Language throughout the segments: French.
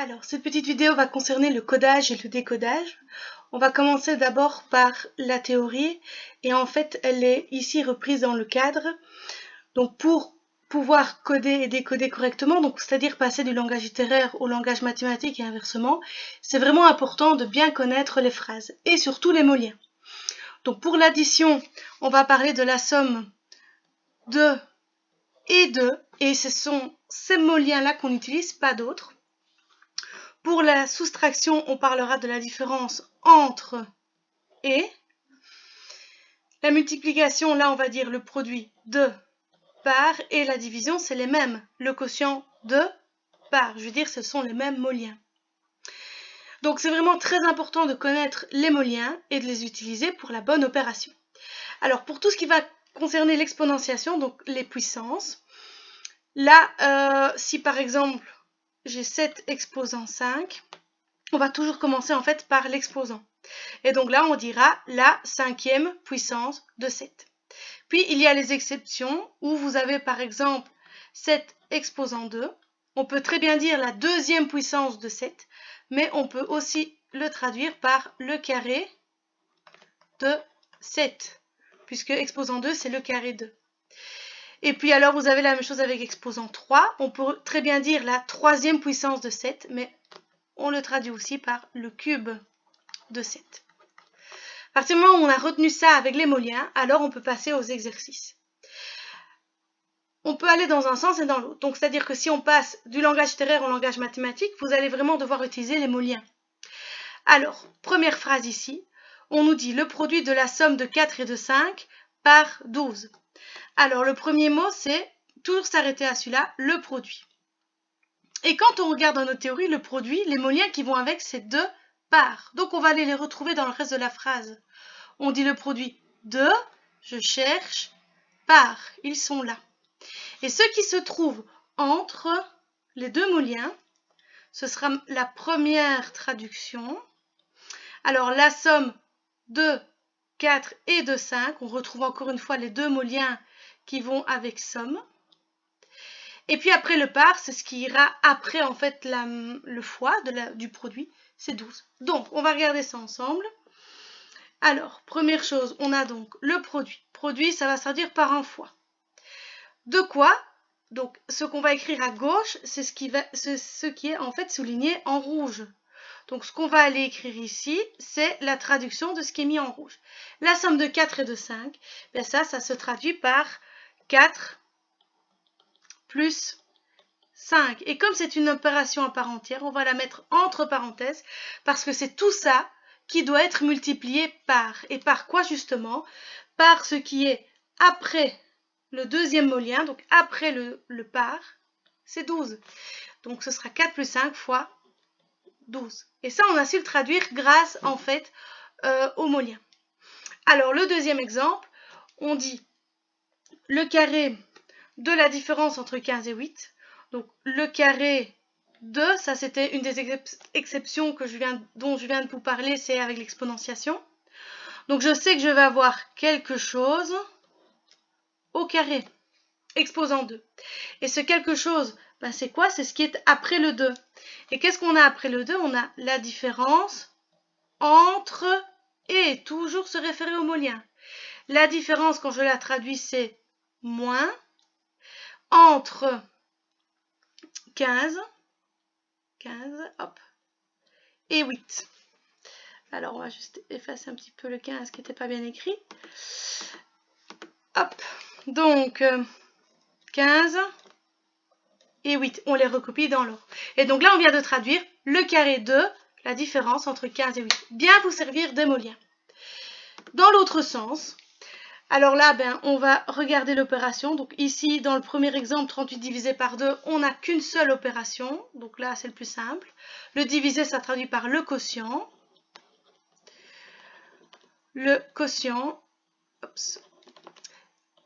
Alors, cette petite vidéo va concerner le codage et le décodage. On va commencer d'abord par la théorie et en fait elle est ici reprise dans le cadre. Donc pour pouvoir coder et décoder correctement, donc c'est-à-dire passer du langage littéraire au langage mathématique et inversement, c'est vraiment important de bien connaître les phrases et surtout les mots liens. Donc pour l'addition, on va parler de la somme de et de, et ce sont ces mots liens là qu'on utilise, pas d'autres. Pour la soustraction, on parlera de la différence entre et. La multiplication, là, on va dire le produit de par, et la division, c'est les mêmes. Le quotient de par, je veux dire, ce sont les mêmes mots liens. Donc, c'est vraiment très important de connaître les mots liens et de les utiliser pour la bonne opération. Alors, pour tout ce qui va concerner l'exponentiation, donc les puissances, là, si par exemple, j'ai 7 exposant 5, on va toujours commencer en fait par l'exposant. Et donc là, on dira la 5e puissance de 7. Puis, il y a les exceptions où vous avez par exemple 7 exposant 2. On peut très bien dire la 2e puissance de 7, mais on peut aussi le traduire par le carré de 7, puisque exposant 2, c'est le carré de. Et puis alors, vous avez la même chose avec exposant 3. On peut très bien dire la 3e puissance de 7, mais on le traduit aussi par le cube de 7. À partir du moment où on a retenu ça avec les mots liens, alors on peut passer aux exercices. On peut aller dans un sens et dans l'autre. Donc, c'est-à-dire que si on passe du langage littéraire au langage mathématique, vous allez vraiment devoir utiliser les mots liens. Alors, première phrase ici, on nous dit le produit de la somme de 4 et de 5 par 12. Alors, le premier mot, c'est toujours s'arrêter à celui-là, le produit. Et quand on regarde dans notre théorie, le produit, les mots liens qui vont avec, c'est de par. Donc, on va aller les retrouver dans le reste de la phrase. On dit le produit de, je cherche, par, ils sont là. Et ce qui se trouve entre les deux mots liens, ce sera la première traduction. Alors la somme de 4 et de 5, on retrouve encore une fois les deux mots liens qui vont avec somme. Et puis après le par, c'est ce qui ira après en fait le fois du produit, c'est 12. Donc on va regarder ça ensemble. Alors, première chose, on a donc le produit. Produit, ça va se traduire par un fois. De quoi? Donc, ce qu'on va écrire à gauche, c'est ce qui est en fait souligné en rouge. Donc, ce qu'on va aller écrire ici, c'est la traduction de ce qui est mis en rouge. La somme de 4 et de 5, ben ça se traduit par 4 plus 5. Et comme c'est une opération à part entière, on va la mettre entre parenthèses parce que c'est tout ça qui doit être multiplié par. Et par quoi justement? Par ce qui est après le deuxième mot lien, donc après le par, c'est 12. Donc ce sera 4 plus 5 fois 12. Et ça, on a su le traduire grâce en fait au mot lien. Alors le deuxième exemple, on dit le carré de la différence entre 15 et 8. Donc le carré de, ça c'était une des exceptions dont je viens de vous parler, c'est avec l'exponentiation. Donc je sais que je vais avoir quelque chose au carré, exposant 2. Et ce quelque chose, ben c'est quoi? C'est ce qui est après le 2. Et qu'est-ce qu'on a après le 2? On a la différence entre et, toujours se référer au mot lien. La différence, quand je la traduis, c'est moins entre 15, hop, et 8. Alors, on va juste effacer un petit peu le 15 qui n'était pas bien écrit. Hop, donc 15 et 8, on les recopie dans l'ordre. Et donc là, on vient de traduire le carré de la différence entre 15 et 8. Bien vous servir des mots liens. Dans l'autre sens, alors là, on va regarder l'opération. Donc ici, dans le premier exemple, 38 divisé par 2, on n'a qu'une seule opération. Donc là, c'est le plus simple. Le divisé, ça traduit par le quotient. Le quotient,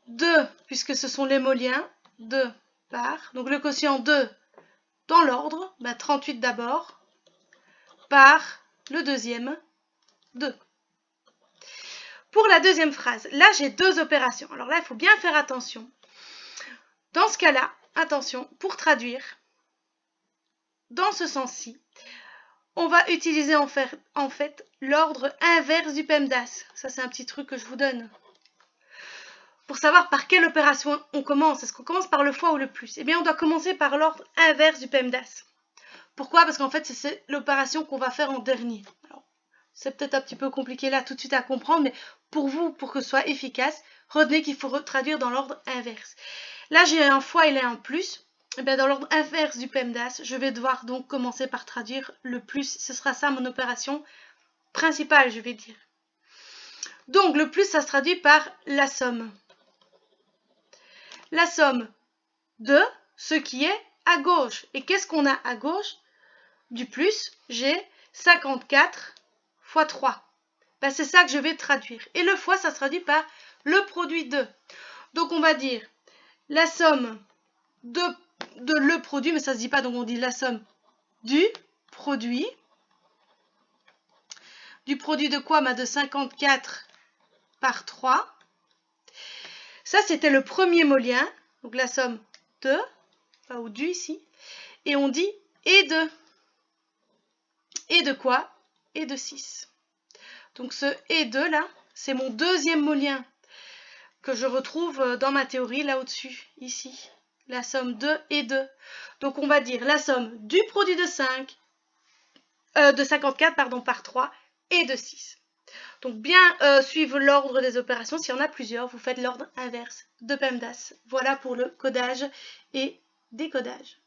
2, puisque ce sont les mots liens, 2 par. Donc le quotient 2 dans l'ordre, 38 d'abord, par le deuxième, 2. Pour la deuxième phrase, là j'ai deux opérations. Alors là, il faut bien faire attention. Dans ce cas-là, attention, pour traduire, dans ce sens-ci, on va utiliser en fait l'ordre inverse du PEMDAS. Ça, c'est un petit truc que je vous donne. Pour savoir par quelle opération on commence, est-ce qu'on commence par le fois ou le plus? Eh bien, on doit commencer par l'ordre inverse du PEMDAS. Pourquoi? Parce qu'en fait, c'est l'opération qu'on va faire en dernier. C'est peut-être un petit peu compliqué là tout de suite à comprendre, mais pour vous, pour que ce soit efficace, retenez qu'il faut traduire dans l'ordre inverse. Là, j'ai un fois et là un plus. Et bien, dans l'ordre inverse du PEMDAS, je vais devoir donc commencer par traduire le plus. Ce sera ça mon opération principale, je vais dire. Donc, le plus, ça se traduit par la somme. La somme de ce qui est à gauche. Et qu'est-ce qu'on a à gauche? Du plus, j'ai 54 fois 3. Ben, c'est ça que je vais traduire. Et le fois, ça se traduit par le produit de. Donc, on va dire la somme de le produit, mais ça ne se dit pas, donc on dit la somme du produit. Du produit de quoi? De 54 par 3. Ça, c'était le premier mot lien. Donc, la somme de, enfin, ou du ici. Et on dit et de. Et de quoi? Et de 6. Donc, ce et de là, c'est mon deuxième mot lien que je retrouve dans ma théorie, là au-dessus, ici. La somme de et de. Donc, on va dire la somme du produit de 54 par 3 et de 6. Donc, bien suivre l'ordre des opérations. S'il y en a plusieurs, vous faites l'ordre inverse de PEMDAS. Voilà pour le codage et décodage.